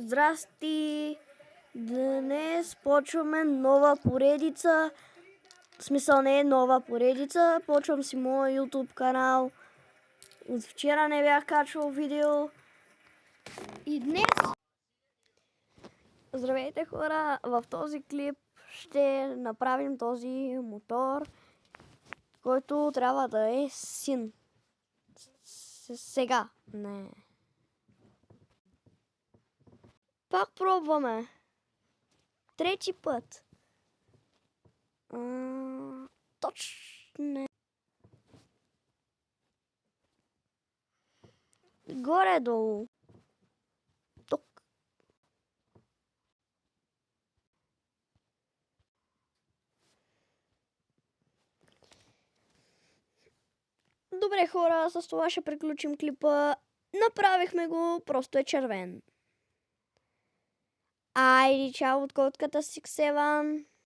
Здрасти! Днес почваме нова поредица. В смисъл не е нова поредица. Почвам си моя YouTube канал. От вчера не бях качвал видео. И днес... Здравейте хора! В този клип ще направим този мотор, който трябва да е син. Сега. Не. Пак пробваме. Трети път. Точно. Горе-долу. Тук. Добре хора, с това ще приключим клипа. Направихме го, просто е червен. Айде, чао от котката 6-7.